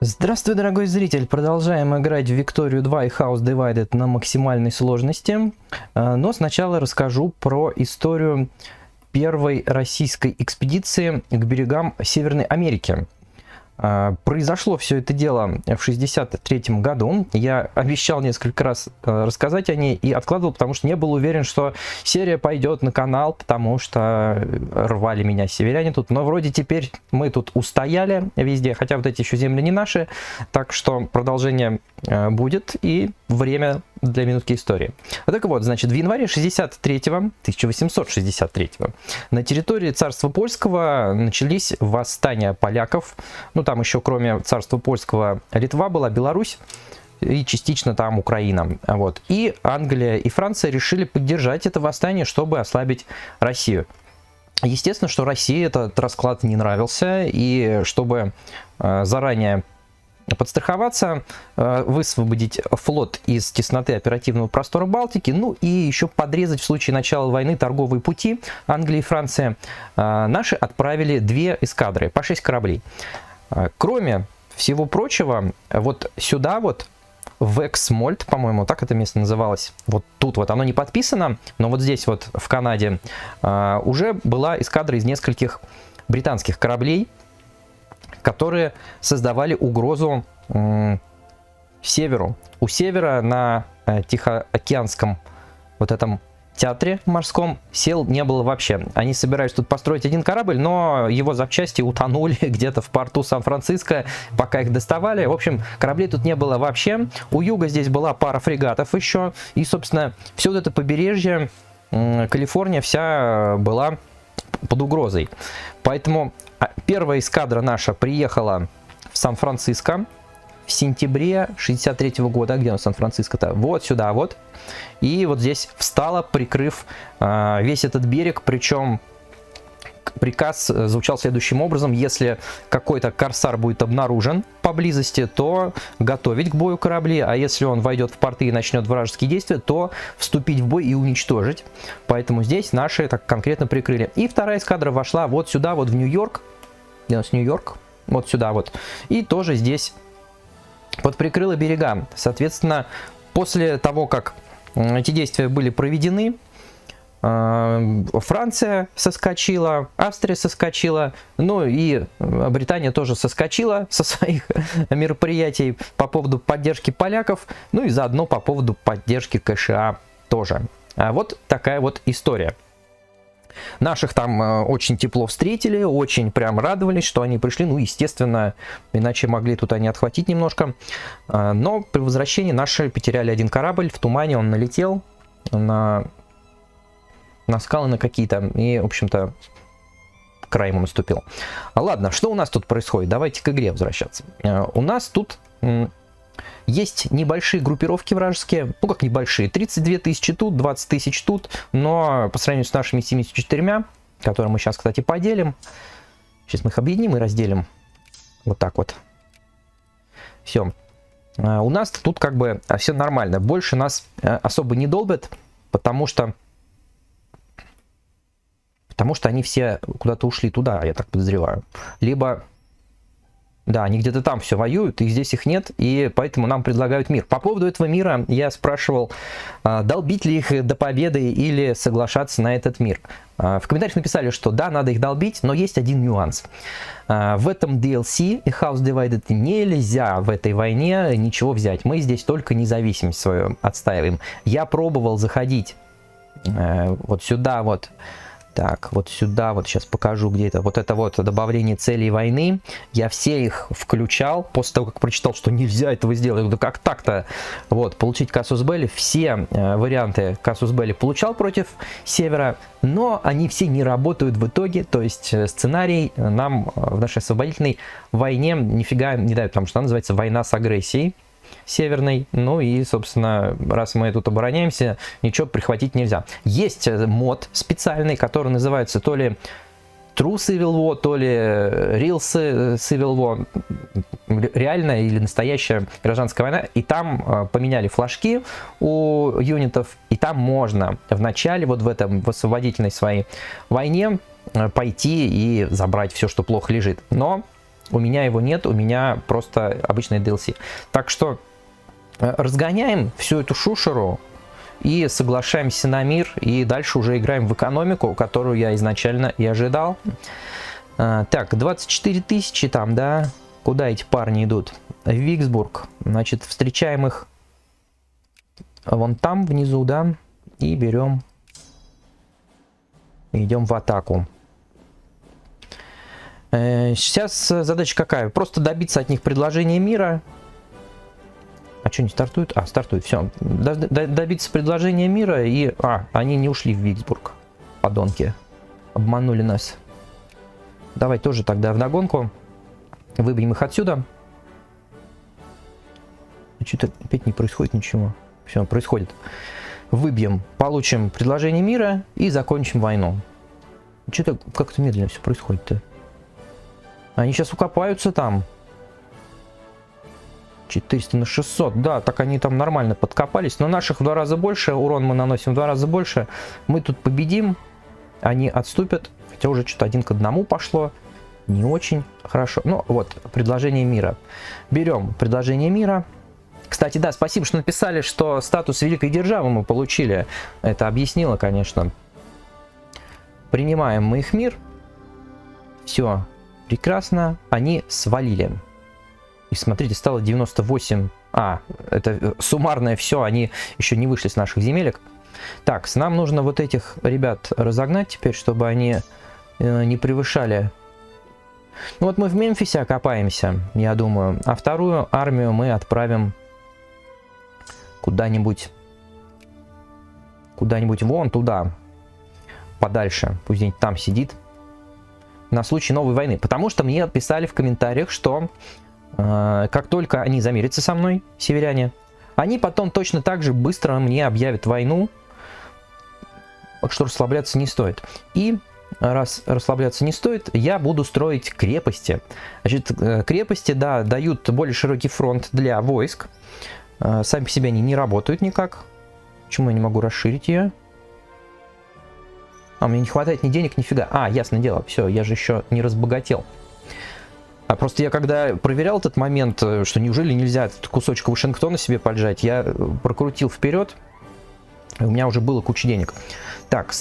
Здравствуй, дорогой зритель! Продолжаем играть в Викторию 2 и House Divided на максимальной сложности. Но сначала расскажу про историю первой российской экспедиции к берегам Северной Америки. Произошло все это дело в 1963 году. Я обещал несколько раз рассказать о ней и откладывал, потому что не был уверен, что серия пойдет на канал, потому что рвали меня северяне тут. Но вроде теперь мы тут устояли везде, хотя вот эти еще земли не наши. Так что продолжение будет и время для минутки истории. Так вот, значит, в январе 1863 на территории царства польского начались восстания поляков. Ну, там еще кроме царства польского Литва была, Беларусь и частично там Украина. Вот. И Англия и Франция решили поддержать это восстание, чтобы ослабить Россию. Естественно, что России этот расклад не нравился, и чтобы заранее подстраховаться, высвободить флот из тесноты оперативного простора Балтики, ну и еще подрезать в случае начала войны торговые пути Англии и Франции, наши отправили 2 эскадры по 6 кораблей. Кроме всего прочего, вот сюда вот, в Эксмольд, по-моему, так это место называлось, вот тут вот оно не подписано, но вот здесь вот в Канаде уже была эскадра из нескольких британских кораблей, которые создавали угрозу северу. У севера на Тихоокеанском вот этом театре морском сил не было вообще. Они собирались тут построить один корабль, но его запчасти утонули где-то в порту Сан-Франциско, пока их доставали. В общем, кораблей тут не было вообще. У юга здесь была пара фрегатов еще. И, собственно, все вот это побережье, Калифорния вся была под угрозой. Поэтому первая эскадра наша приехала в Сан-Франциско в сентябре 1963 года. Где у нас Сан-Франциско-то? Вот сюда вот. И вот здесь встала, прикрыв весь этот берег. Причем приказ звучал следующим образом: если какой-то корсар будет обнаружен поблизости, то готовить к бою корабли, а если он войдет в порты и начнет вражеские действия, то вступить в бой и уничтожить. Поэтому здесь наши так конкретно прикрыли. И вторая эскадра вошла вот сюда, вот в Нью-Йорк. Где у нас Нью-Йорк? Вот сюда вот. И тоже здесь вот прикрыла берега. Соответственно, после того, как эти действия были проведены, Франция соскочила, Австрия соскочила, ну и Британия тоже соскочила со своих мероприятий по поводу поддержки поляков, ну и заодно по поводу поддержки КША тоже. Вот такая вот история. Наших там очень тепло встретили, очень прям радовались, что они пришли. Ну, естественно, иначе могли тут они отхватить немножко. Но при возвращении наши потеряли один корабль. В тумане он налетел на скалы на какие-то. И, в общем-то, край ему наступил. Ладно, что у нас тут происходит? Давайте к игре возвращаться. У нас тут есть небольшие группировки вражеские, ну как небольшие, 32 тысячи тут, 20 тысяч тут, но по сравнению с нашими 74, которые мы сейчас, кстати, поделим, сейчас мы их объединим и разделим, вот так вот, все. У нас тут как бы все нормально, больше нас особо не долбят, потому что они все куда-то ушли туда, я так подозреваю, либо... Да, они где-то там все воюют, и здесь их нет, и поэтому нам предлагают мир. По поводу этого мира я спрашивал, долбить ли их до победы или соглашаться на этот мир. В комментариях написали, что да, надо их долбить, но есть один нюанс. В этом DLC и House Divided нельзя в этой войне ничего взять. Мы здесь только независимость свою отстаиваем. Я пробовал заходить вот сюда вот. Так, вот сюда, вот сейчас покажу, где это. Вот это вот добавление целей войны. Я все их включал после того, как прочитал, что нельзя этого сделать. Да как так-то? Вот, получить Casus Belli. Все варианты Casus Belli получал против севера, но они все не работают в итоге. То есть сценарий нам в нашей освободительной войне нифига не дает, потому что она называется «Война с агрессией северной». Ну и, собственно, раз мы тут обороняемся, ничего прихватить нельзя. Есть мод специальный, который называется то ли True Civil War, то ли Real Civil War, реальная или настоящая гражданская война. И там поменяли флажки у юнитов, и там можно в начале, вот в этом в освободительной своей войне, пойти и забрать все, что плохо лежит. Но У меня его нет, у меня просто обычный DLC. Так что разгоняем всю эту шушеру и соглашаемся на мир, и дальше уже играем в экономику, которую я изначально и ожидал. Так, 24 тысячи там, да? Куда эти парни идут? В Виксбург. Значит, встречаем их вон там внизу, да? И берем, идем в атаку. Сейчас задача какая? Просто добиться от них предложения мира. А что, не стартует? А, стартует, все. Добиться предложения мира и... они не ушли в Виксбург. Подонки. Обманули нас. Давай тоже тогда вдогонку. Выбьем их отсюда. Что-то опять не происходит ничего. Все, происходит. Выбьем, получим предложение мира и закончим войну. Что-то как-то медленно все происходит-то. Они сейчас укопаются там. 400 на 600. Да, так они там нормально подкопались. Но наших в 2 раза больше. Урон мы наносим в 2 раза больше. Мы тут победим. Они отступят. Хотя уже что-то 1 к 1 пошло. Не очень хорошо. Ну вот, предложение мира. Берем предложение мира. Кстати, да, спасибо, что написали, что статус великой державы мы получили. Это объяснило, конечно. Принимаем мы их мир. Все прекрасно. Они свалили. И смотрите, стало 98. Это суммарное все. Они еще не вышли с наших земелек. Так, нам нужно вот этих ребят разогнать теперь, чтобы они не превышали. Ну вот мы в Мемфисе окопаемся, я думаю. А вторую армию мы отправим куда-нибудь вон туда, подальше. Пусть где-нибудь там сидит. На случай новой войны. Потому что мне писали в комментариях, что как только они замирятся со мной, северяне, они потом точно так же быстро мне объявят войну. Так что расслабляться не стоит. И раз расслабляться не стоит, я буду строить крепости. Значит, крепости, да, дают более широкий фронт для войск. Сами по себе они не работают никак. Почему я не могу расширить ее? Мне не хватает ни денег, нифига. Ясное дело, все, я же еще не разбогател. Просто я когда проверял этот момент, что неужели нельзя этот кусочек Вашингтона себе поджать, я прокрутил вперед, у меня уже было куча денег. Так,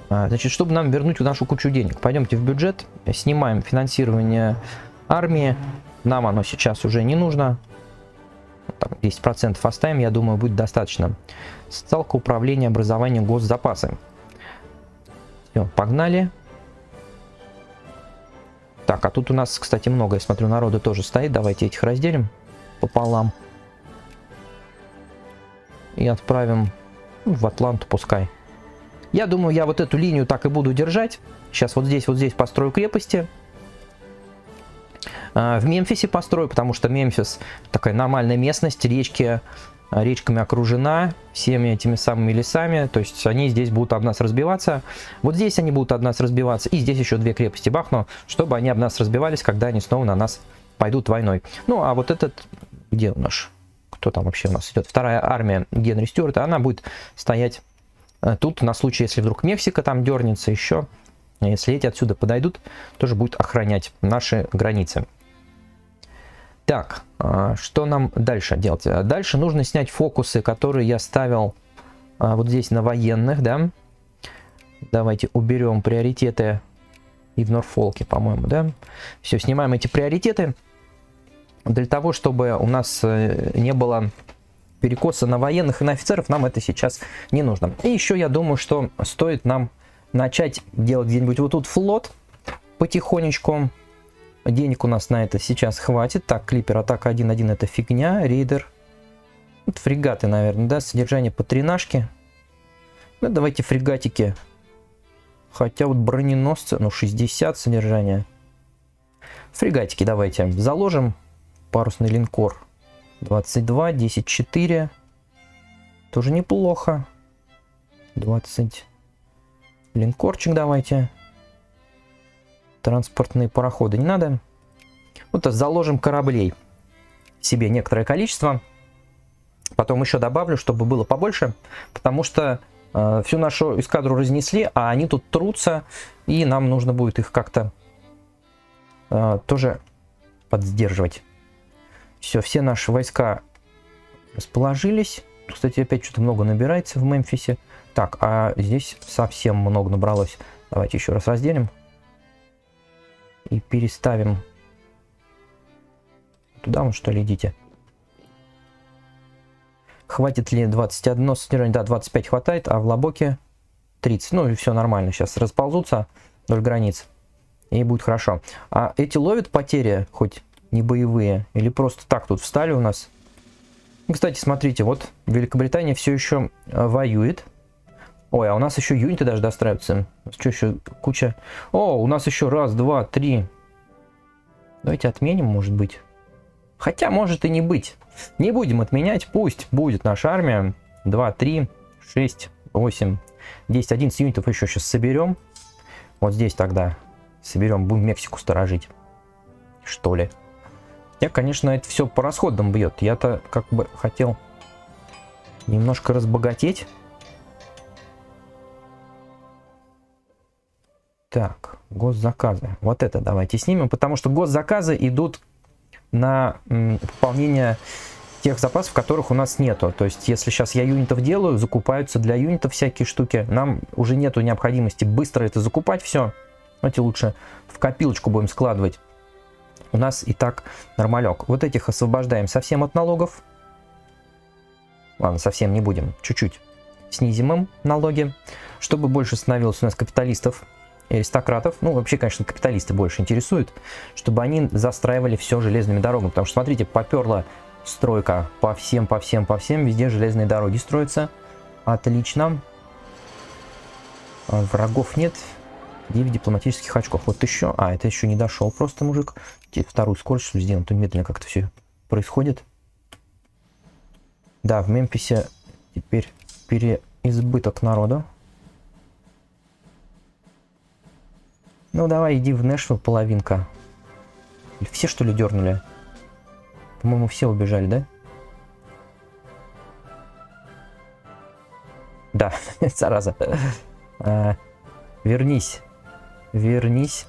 значит, чтобы нам вернуть нашу кучу денег, пойдемте в бюджет, снимаем финансирование армии, нам оно сейчас уже не нужно. Там 10% оставим, я думаю, будет достаточно. Социалка, управление, образование, госзапасы. Все, погнали. Так, а тут у нас, кстати, много, я смотрю, народу тоже стоит. Давайте этих разделим пополам. И отправим в Атланту пускай. Я думаю, я вот эту линию так и буду держать. Сейчас вот здесь построю крепости. В Мемфисе построю, потому что Мемфис такая нормальная местность, речками окружена, всеми этими самыми лесами, то есть они здесь будут об нас разбиваться. Вот здесь они будут об нас разбиваться, и здесь еще 2 крепости бахну, чтобы они об нас разбивались, когда они снова на нас пойдут войной. Ну, а вот этот, где у нас, кто там вообще у нас идет? 2-я армия Генри Стюарта, она будет стоять тут на случай, если вдруг Мексика там дернется еще. Если эти отсюда подойдут, тоже будет охранять наши границы. Так, что нам дальше делать? Дальше нужно снять фокусы, которые я ставил вот здесь на военных, да. Давайте уберем приоритеты и в Норфолке, по-моему, да. Все, снимаем эти приоритеты для того, чтобы у нас не было перекоса на военных и на офицеров. Нам это сейчас не нужно. И еще я думаю, что стоит нам начать делать где-нибудь вот тут флот потихонечку. Денег у нас на это сейчас хватит. Так, клипер, атака 1.1 это фигня. Рейдер. Вот фрегаты, наверное, да? Содержание по 3-нашке. Ну, давайте фрегатики. Хотя вот броненосцы, 60 содержания. Фрегатики давайте заложим. Парусный линкор 22, 10-4. Тоже неплохо. 20. Линкорчик давайте. Транспортные пароходы не надо. Вот заложим кораблей себе некоторое количество. Потом еще добавлю, чтобы было побольше. Потому что всю нашу эскадру разнесли, а они тут трутся. И нам нужно будет их как-то тоже поддерживать. Все, все наши войска расположились. Кстати, опять что-то много набирается в Мемфисе. Так, а здесь совсем много набралось. Давайте еще раз разделим. И переставим. Туда вон, что ли, идите. Хватит ли 21 содержание? Да, 25 хватает, а в Лабоке 30. Ну и все нормально. Сейчас расползутся вдоль границ. И будет хорошо. А эти ловят потери, хоть не боевые? Или просто так тут встали у нас? Кстати, смотрите, вот Великобритания все еще воюет. Ой, а у нас еще юниты даже достраиваются. Что еще? Куча. О, у нас еще раз, два, три. Давайте отменим, может быть. Хотя, может и не быть. Не будем отменять, пусть будет наша армия. 2, 3, 6, 8, 10, 11 юнитов еще сейчас соберем. Вот здесь тогда соберем, будем Мексику сторожить. Что ли? Я, конечно, это все по расходам бьет. Я-то как бы хотел немножко разбогатеть. Так, госзаказы. Вот это давайте снимем, потому что госзаказы идут на пополнение тех запасов, которых у нас нету. То есть, если сейчас я юнитов делаю, закупаются для юнитов всякие штуки. Нам уже нету необходимости быстро это закупать все. Давайте лучше в копилочку будем складывать. У нас и так нормалек. Вот этих освобождаем совсем от налогов. Ладно, совсем не будем. Чуть-чуть снизим им налоги, чтобы больше становилось у нас капиталистов и аристократов. Ну, вообще, конечно, капиталисты больше интересуют, чтобы они застраивали все железными дорогами. Потому что, смотрите, поперла стройка по всем, везде железные дороги строятся. Отлично. Врагов нет. 9 дипломатических очков. Вот еще. А, это еще не дошел просто мужик. Вторую скорость сделаем, то медленно как-то все происходит. Да, в Мемфисе теперь переизбыток народа. Ну давай, иди в Нэшвилл, половинка. Все что ли дернули? По-моему, все убежали, да? Да, зараза. Вернись. Вернись.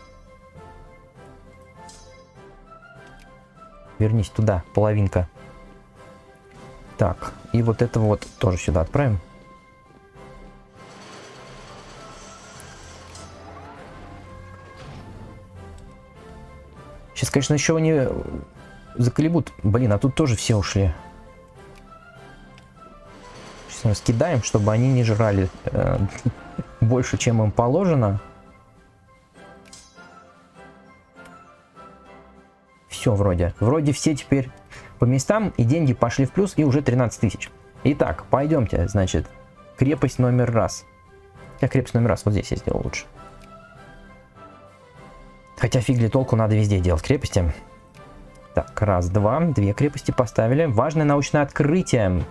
Вернись туда, половинка. Так, и вот этого вот тоже сюда отправим. Сейчас, конечно, еще они заколебут. Блин, а тут тоже все ушли. Сейчас мы раскидаем, чтобы они не жрали больше, чем им положено. Все вроде. Вроде все теперь по местам, и деньги пошли в плюс, и уже 13 тысяч. Итак, пойдемте, значит, крепость номер раз. Я крепость номер раз вот здесь я сделал лучше. Хотя фиг ли толку, надо везде делать крепости. Так, раз, два, две крепости поставили. Важное научное открытие.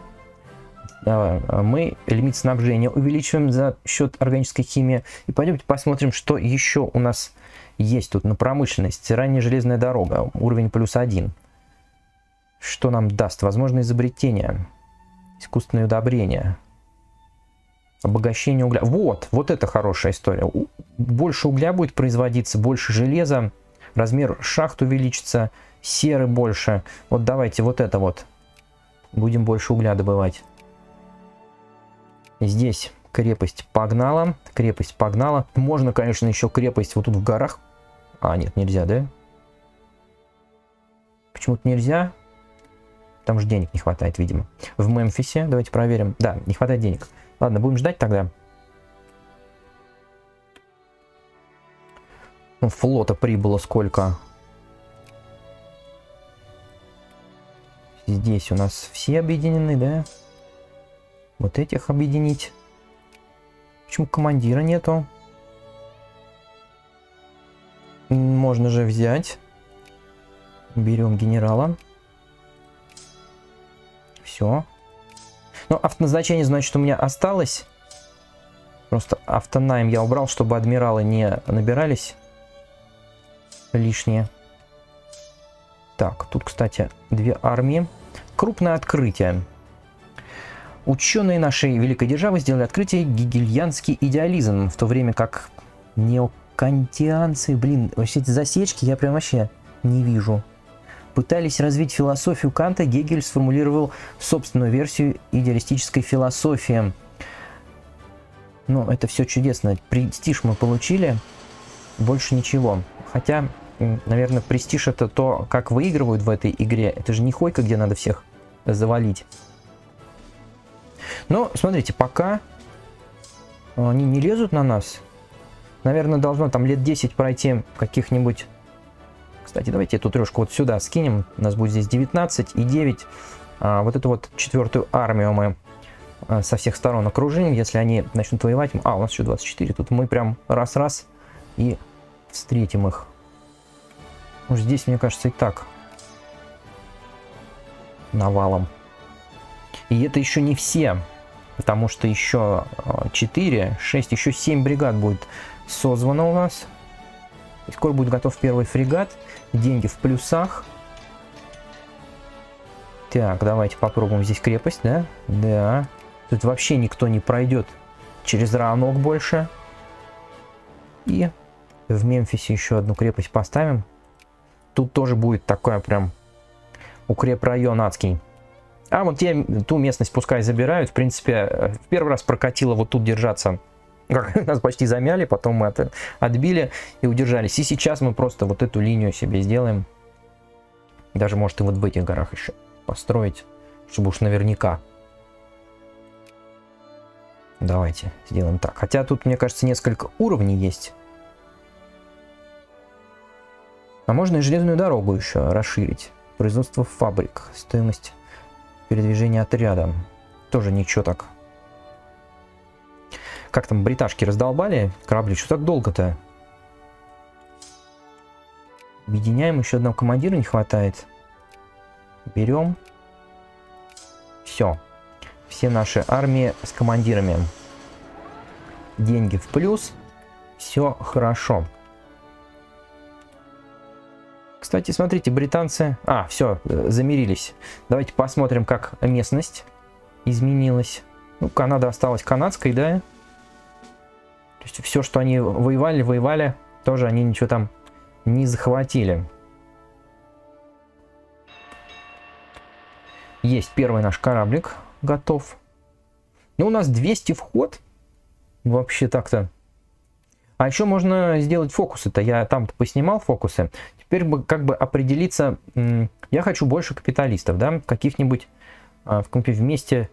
Мы лимит снабжения увеличиваем за счет органической химии. И пойдемте посмотрим, что еще у нас есть тут на промышленность. Ранняя железная дорога, уровень +1. Что нам даст? Возможно, изобретение. Искусственное удобрение. Обогащение угля. Вот это хорошая история. Больше угля будет производиться, больше железа. Размер шахт увеличится. Серы больше. Вот давайте вот это вот. Будем больше угля добывать. Здесь крепость погнала. Крепость погнала. Можно, конечно, еще крепость вот тут в горах. А, нет, нельзя, да? Почему-то нельзя. Там же денег не хватает, видимо. В Мемфисе. Давайте проверим. Да, не хватает денег. Ладно, будем ждать тогда. Ну, флота прибыло сколько? Здесь у нас все объединены, да? Вот этих объединить. Почему командира нету? Можно же взять. Берем генерала. Все. Ну, автоназначение, значит, у меня осталось. Просто автонайм я убрал, чтобы адмиралы не набирались лишние. Так, тут, кстати, две армии. Крупное открытие. Ученые нашей великой державы сделали открытие гегельянский идеализм, в то время как неокантианцы, блин, вообще эти засечки я прям вообще не вижу. Пытались развить философию Канта, Гегель сформулировал собственную версию идеалистической философии. Ну, это все чудесно. Престиж мы получили, больше ничего. Хотя, наверное, престиж это то, как выигрывают в этой игре. Это же не Хойка, где надо всех завалить. Но, смотрите, пока они не лезут на нас. Наверное, должно там лет 10 пройти каких-нибудь... Кстати, давайте эту трешку вот сюда скинем. У нас будет здесь 19 и 9. Вот эту вот 4-ю армию мы со всех сторон окружим. Если они начнут воевать... у нас еще 24. Тут мы прям раз-раз и встретим их. Уж здесь, мне кажется, и так навалом. И это еще не все. Потому что еще 4, 6, еще 7 бригад будет созвано у нас. И скоро будет готов первый фрегат. Деньги в плюсах. Так, давайте попробуем здесь крепость, да? Да. Тут вообще никто не пройдет через равнок больше. И в Мемфисе еще одну крепость поставим. Тут тоже будет такой прям укрепрайон адский. А вот ту местность пускай забирают. В принципе, в первый раз прокатило вот тут держаться. Нас почти замяли, потом мы отбили и удержались. И сейчас мы просто вот эту линию себе сделаем. Даже может и вот в этих горах еще построить, чтобы уж наверняка. Давайте сделаем так. Хотя тут, мне кажется, несколько уровней есть. А можно и железную дорогу еще расширить. Производство фабрик. Стоимость передвижения отряда. Тоже ничего так. Как там бриташки раздолбали корабли? Что так долго-то? Объединяем. Еще одного командира не хватает. Берем. Все. Все наши армии с командирами. Деньги в плюс. Все хорошо. Кстати, смотрите, британцы... все, замирились. Давайте посмотрим, как местность изменилась. Ну, Канада осталась канадской, да? То есть все, что они воевали, тоже они ничего там не захватили. Есть первый наш кораблик готов. Ну, у нас 200 вход. Вообще так-то. А еще можно сделать фокусы-то. Я там-то поснимал фокусы. Теперь бы как бы определиться. Я хочу больше капиталистов, да? Каких-нибудь в месте,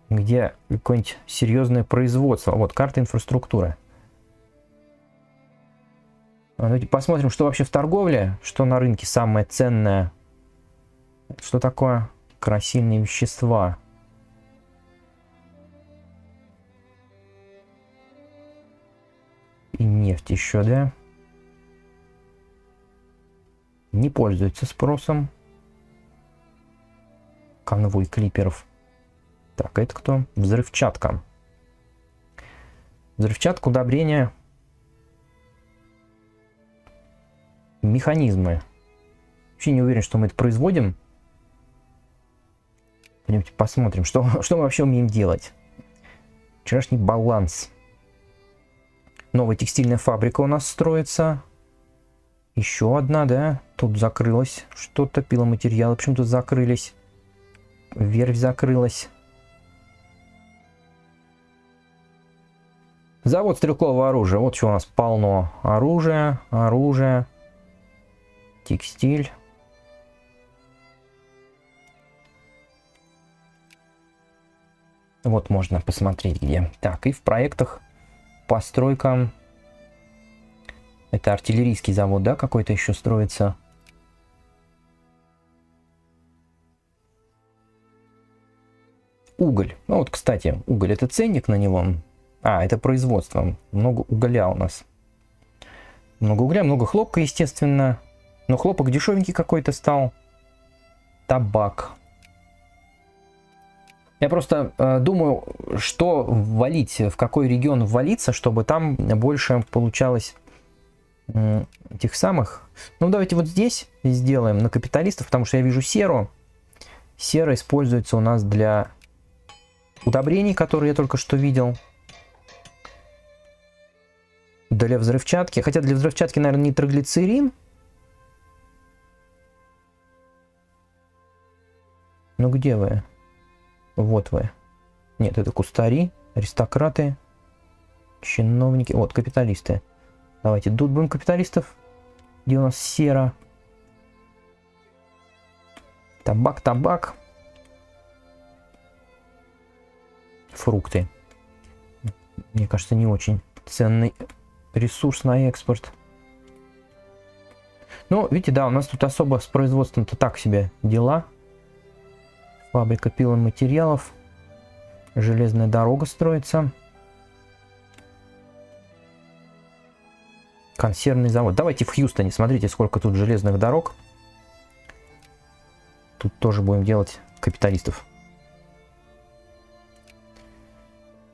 где какое-нибудь серьезное производство. Вот, карта инфраструктуры. Давайте посмотрим, что вообще в торговле, что на рынке самое ценное. Что такое красильные вещества. И нефть еще, да? Не пользуется спросом. Конвой клиперов. Так, это кто? Взрывчатка. Взрывчатка, удобрения. Механизмы. Вообще не уверен, что мы это производим. Пойдемте посмотрим, что мы вообще умеем делать. Вчерашний баланс. Новая текстильная фабрика у нас строится. Еще одна, да? Тут закрылась. Что-то пиломатериалы почему-то закрылись. Верфь закрылась. Завод стрелкового оружия. Вот что у нас полно. Оружие. Текстиль. Вот можно посмотреть где. Так, и в проектах постройка. Это артиллерийский завод, да, какой-то еще строится. Уголь. Ну вот, кстати, уголь — это ценник на него. Это производство. Много угля у нас. Много угля, много хлопка, естественно. Но хлопок дешевенький какой-то стал. Табак. Я просто думаю, что ввалить, в какой регион ввалиться, чтобы там больше получалось этих самых. Ну, давайте вот здесь сделаем на капиталистов, потому что я вижу серу. Сера используется у нас для удобрений, которые я только что видел. Для взрывчатки. Хотя для взрывчатки, наверное, нитроглицерин. Ну где вы? Вот вы. Нет, это кустари, аристократы, чиновники. Вот, капиталисты. Давайте, тут будем капиталистов. Где у нас сера? Табак, табак. Фрукты. Мне кажется, не очень ценный ресурс на экспорт. Ну, видите, да, у нас тут особо с производством-то так себе дела. Фабрика пиломатериалов. Железная дорога строится. Консервный завод. Давайте в Хьюстоне. Смотрите, сколько тут железных дорог. Тут тоже будем делать капиталистов.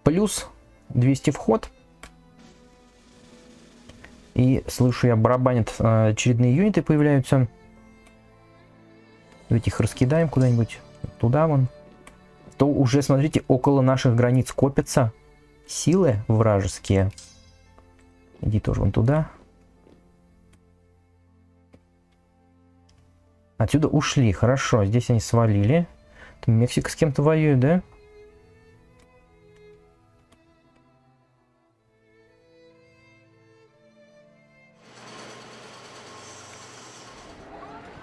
Плюс 200 вход. И слышу, я барабанят, очередные юниты появляются. Давайте их раскидаем куда-нибудь. Туда вон. То уже, смотрите, около наших границ копятся силы вражеские. Иди тоже вон туда. Отсюда ушли. Хорошо, здесь они свалили. Там Мексика с кем-то воюет, да?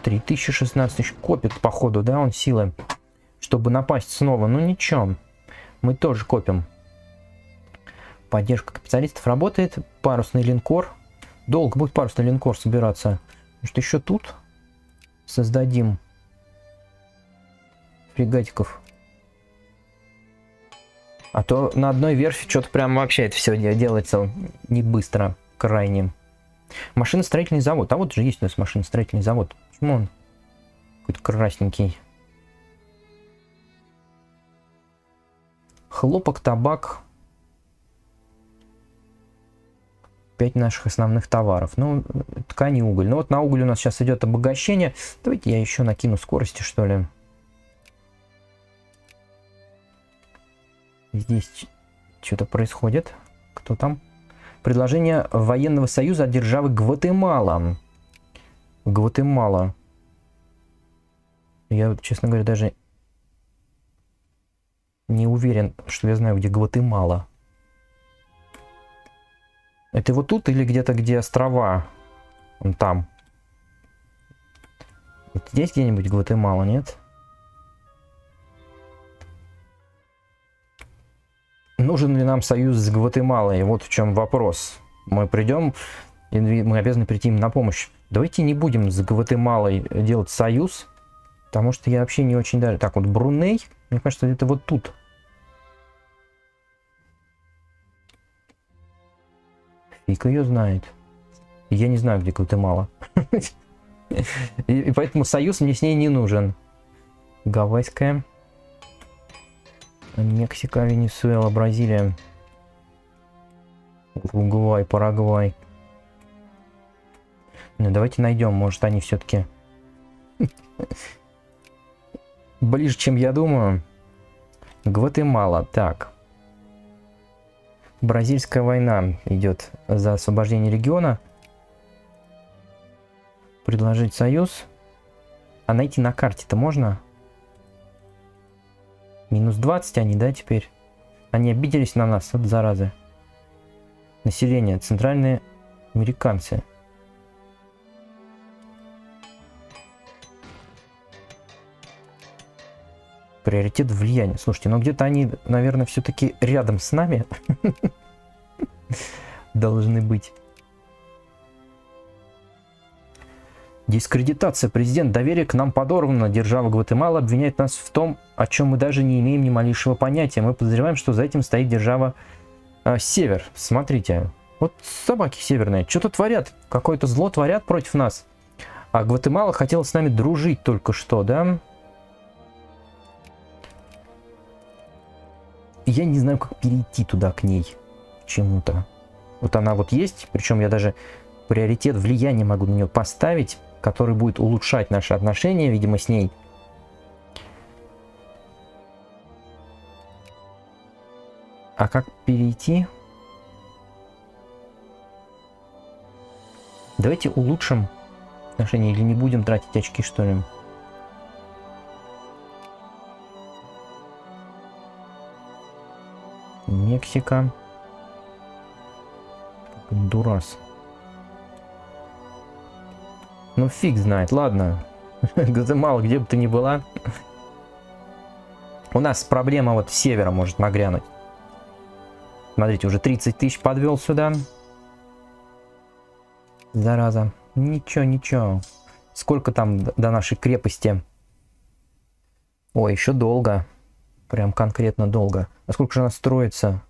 $3000, 16 000 копит, походу, да, он силы, чтобы напасть снова. Ну ничего, мы тоже копим. Поддержка капиталистов работает. Парусный линкор. Долго будет парусный линкор собираться. Может, еще тут создадим фрегатиков. А то на одной верфи что-то прям вообще это все делается не быстро, крайне. Машиностроительный завод. А вот же есть у нас машиностроительный завод. Почему он какой-то красненький? Хлопок, табак. 5 наших основных товаров. Ну, ткань и уголь. Ну вот на уголь у нас сейчас идет обогащение. Давайте я еще накину скорости, что ли. Здесь что-то происходит. Кто там? Предложение военного союза от державы Гватемала. Гватемала. Я, честно говоря, даже не уверен, что я знаю, где Гватемала. Это вот тут или где-то, где острова? Вон там. Вот здесь где-нибудь Гватемала, нет? Нужен ли нам союз с Гватемалой? Вот в чем вопрос. Мы придем, и мы обязаны прийти им на помощь. Давайте не будем с Гватемалой делать союз, потому что я вообще не очень даже... Так, вот Бруней, мне кажется, это вот тут. Фиг ее знает. Я не знаю, где Гватемала. И поэтому союз мне с ней не нужен. Гавайская. Мексика, Венесуэла, Бразилия. Уругвай, Парагвай. Ну, давайте найдем, может, они все-таки ближе, чем я думаю. Гватемала. Так. Бразильская война идет за освобождение региона. Предложить союз. А найти на карте-то можно? Минус 20 они, да, теперь? Они обиделись на нас, вот заразы. Население. Центральные американцы. Приоритет влияния. Слушайте, ну где-то они, наверное, все-таки рядом с нами должны быть. Дискредитация. Президент. Доверие к нам подорвано. Держава Гватемала обвиняет нас в том, о чем мы даже не имеем ни малейшего понятия. Мы подозреваем, что за этим стоит держава Север. Смотрите. Вот собаки северные. Что-то творят. Какое-то зло творят против нас. А Гватемала хотела с нами дружить только что, да? Я не знаю, как перейти туда к ней. Чему-то. Вот она вот есть. Причем я даже приоритет влияния могу на нее поставить, который будет улучшать наши отношения, видимо, с ней. А как перейти? Давайте улучшим отношения или не будем тратить очки, что ли? Мексика. Гондурас. Ну фиг знает, ладно. Гватемала, где бы ты ни была. У нас проблема вот с севера может нагрянуть. Смотрите, уже 30 тысяч подвел сюда. Зараза. Ничего, ничего. Сколько там до нашей крепости? Ой, еще долго. Прям конкретно долго. А сколько же она строится?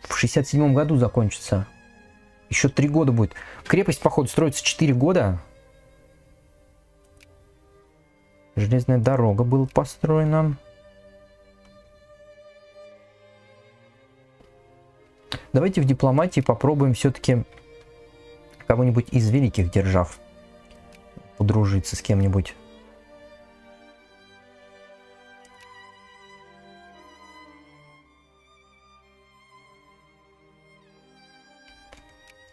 В 67-м году закончится. Еще 3 года будет. Крепость, походу, строится 4 года. Железная дорога была построена. Давайте в дипломатии попробуем все-таки кого-нибудь из великих держав подружиться с кем-нибудь.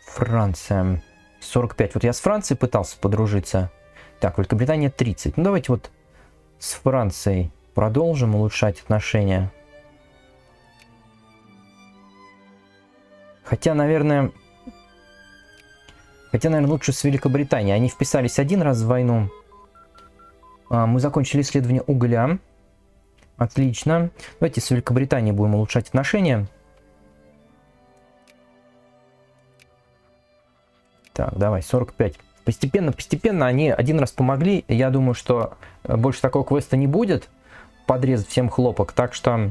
Франция. 45. Вот я с Францией пытался подружиться. Так, Великобритания 30. Ну, давайте вот с Францией продолжим улучшать отношения. Хотя, наверное, лучше с Великобританией. Они вписались один раз в войну. Мы закончили исследование угля. Отлично. Давайте с Великобританией будем улучшать отношения. Так, давай, 45. Постепенно они один раз помогли. Я думаю, что больше такого квеста не будет. Подрезать всем хлопок. Так что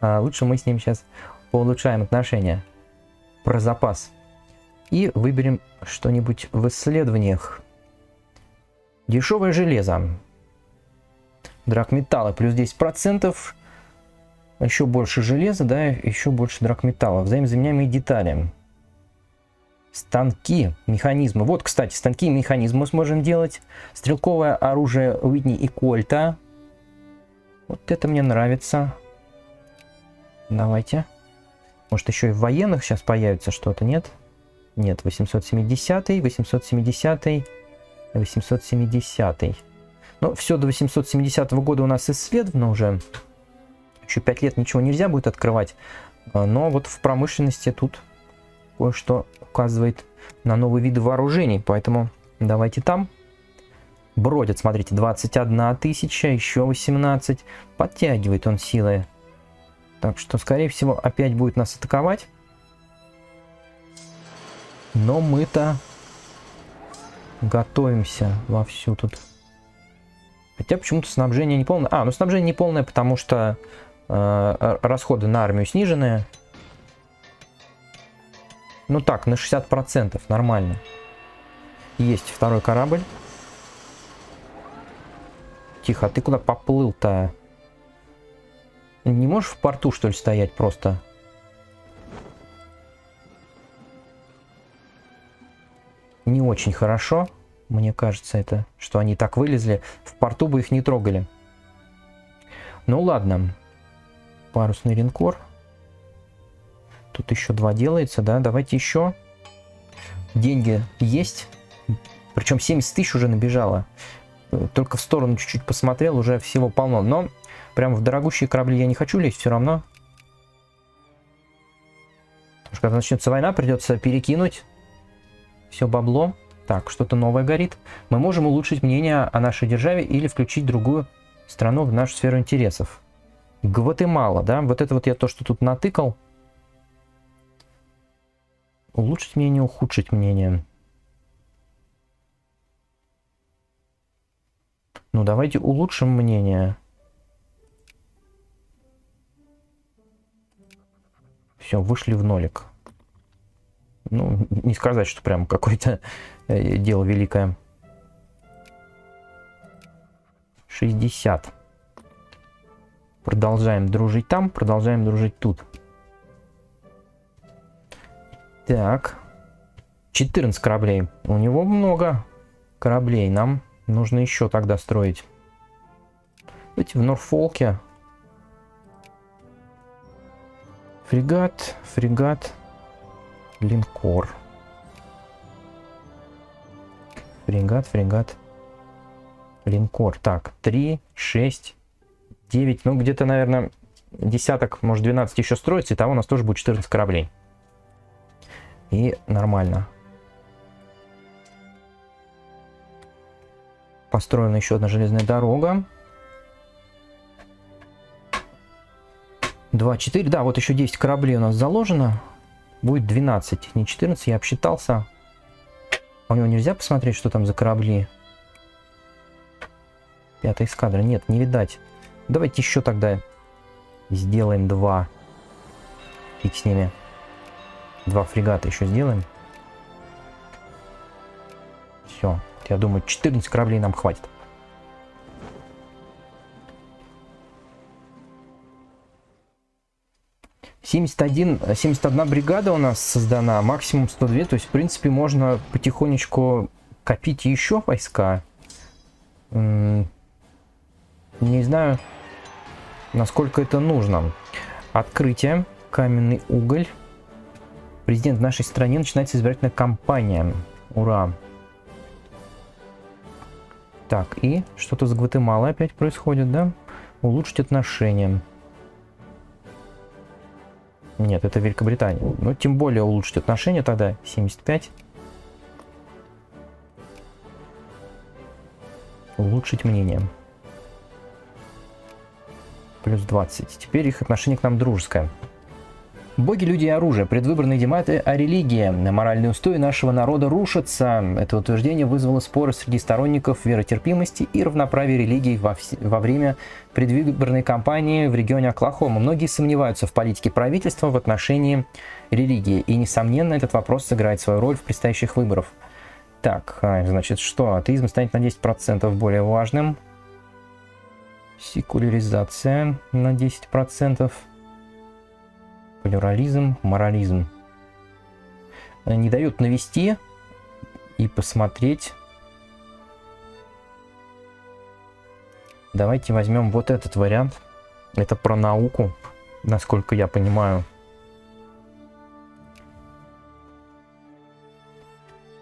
лучше мы с ним сейчас поулучшаем отношения. Про запас. И выберем что-нибудь в исследованиях. Дешевое железо. Драгметаллы плюс 10%. Еще больше железа, да, еще больше драгметалла. Взаимозаменяемые детали. Станки, механизмы. Вот, кстати, станки и механизмы сможем делать. Стрелковое оружие Уитни и Кольта. Вот это мне нравится. Давайте. Может, еще и в военных сейчас появится что-то, нет? Нет, 870, 870, 870. Ну, все до 870 года у нас исследовано уже. Еще 5 лет ничего нельзя будет открывать. Но вот в промышленности тут кое-что указывает на новые виды вооружений. Поэтому давайте там. Бродят, смотрите, 21 тысяча, еще 18. Подтягивает он силы. Так что, скорее всего, опять будет нас атаковать. Но мы-то готовимся вовсю тут. Хотя почему-то снабжение не полное. Ну снабжение не полное, потому что расходы на армию сниженные. Ну так, на 60%, нормально. Есть второй корабль. Тихо, а ты куда поплыл-то? Не можешь в порту, что ли, стоять просто? Не очень хорошо, мне кажется, это, что они так вылезли. В порту бы их не трогали. Ну ладно. Парусный линкор. Тут еще 2 делается, да? Давайте еще. Деньги есть. Причем 70 тысяч уже набежало. Только в сторону чуть-чуть посмотрел, уже всего полно. Но прям в дорогущие корабли я не хочу лезть все равно. Потому что когда начнется война, придется перекинуть все бабло. Так, что-то новое горит. Мы можем улучшить мнение о нашей державе или включить другую страну в нашу сферу интересов. Гватемала, да? Вот это вот я то, что тут натыкал. Улучшить мнение, ухудшить мнение. Ну, давайте улучшим мнение. Все, вышли в нолик. Ну, не сказать, что прям какое-то дело великое. 60. Продолжаем дружить там, продолжаем дружить тут. Так. 14 кораблей. У него много кораблей. Нам нужно еще тогда строить. Давайте в Норфолке. Фрегат, фрегат. Линкор. Фрегат, фрегат. Линкор. Так, 3, 6, 9. Ну, где-то, наверное, десяток, может, 12 еще строится. Итого у нас тоже будет 14 кораблей. И нормально. Построена еще одна железная дорога. 2, 4. Да, вот еще 10 кораблей у нас заложено. Будет 12, не 14. Я обсчитался. А у него нельзя посмотреть, что там за корабли? 5-я эскадра. Нет, не видать. Давайте еще тогда сделаем 2. Фиг с ними. 2 фрегата еще сделаем. Все. Я думаю, 14 кораблей нам хватит. Семьдесят одна бригада у нас создана, максимум 102. То есть, в принципе, можно потихонечку копить еще войска. Не знаю, насколько это нужно. Открытие. Каменный уголь. Президент в нашей стране, начинается избирательная кампания. Ура! Так, и что-то с Гватемалой опять происходит, да? Улучшить отношения. Нет, это Великобритания. Ну, тем более улучшить отношения тогда. 75. Улучшить мнение. Плюс 20. Теперь их отношение к нам дружеское. Боги, люди и оружие. Предвыборные дебаты о религии. Моральные устои нашего народа рушатся. Это утверждение вызвало споры среди сторонников веротерпимости и равноправия религий во время предвыборной кампании в регионе Оклахома. Многие сомневаются в политике правительства в отношении религии. И, несомненно, этот вопрос сыграет свою роль в предстоящих выборах. Так, значит, что? Атеизм станет на 10% более важным. Секуляризация на 10%. Плюрализм, морализм. Не дают навести и посмотреть. Давайте возьмем вот этот вариант. Это про науку, насколько я понимаю.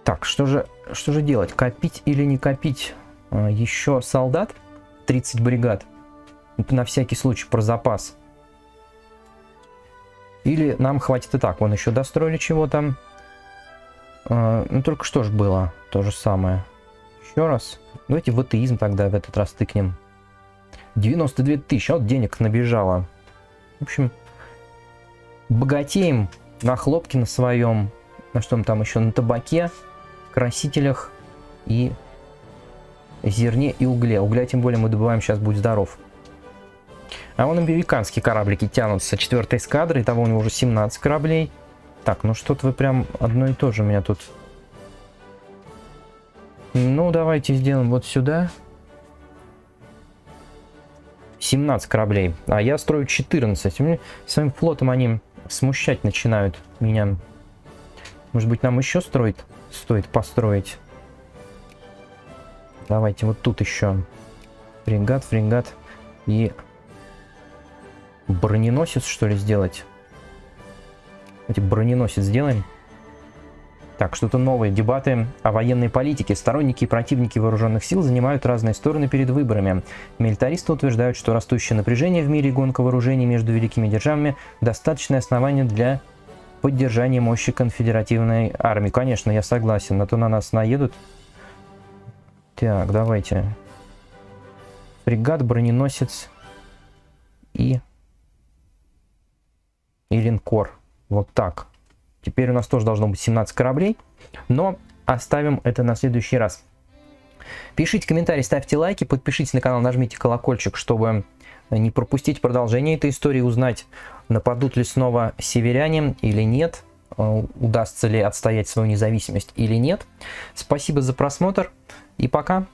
Так, что же делать? Копить или не копить еще солдат? 30 бригад. На всякий случай, про запас. Или нам хватит и так. Вон еще достроили чего-то. Ну, только что же было. То же самое. Еще раз. Давайте в атеизм тогда в этот раз тыкнем. 92 тысячи. Вот денег набежало. В общем, богатеем на хлопке на своем. На что там еще? На табаке, красителях и зерне и угле. Угля тем более мы добываем сейчас, будь здоров. А вон американские кораблики тянутся 4-й эскадры. Итого у него уже 17 кораблей. Так, ну что-то вы прям одно и то же у меня тут. Ну, давайте сделаем вот сюда. 17 кораблей. А я строю 14. Своим флотом они смущать начинают меня. Может быть, нам еще стоит построить. Давайте вот тут еще. Фрегат и... броненосец, что ли, сделать? Давайте броненосец сделаем. Так, что-то новое. Дебаты о военной политике. Сторонники и противники вооруженных сил занимают разные стороны перед выборами. Милитаристы утверждают, что растущее напряжение в мире и гонка вооружений между великими державами – достаточное основание для поддержания мощи конфедеративной армии. Конечно, я согласен. На то на нас наедут. Так, давайте. Фрегат, броненосец и линкор. Вот так. Теперь у нас тоже должно быть 17 кораблей. Но оставим это на следующий раз. Пишите комментарии, ставьте лайки, подпишитесь на канал, нажмите колокольчик, чтобы не пропустить продолжение этой истории, узнать, нападут ли снова северяне или нет, удастся ли отстоять свою независимость или нет. Спасибо за просмотр и пока.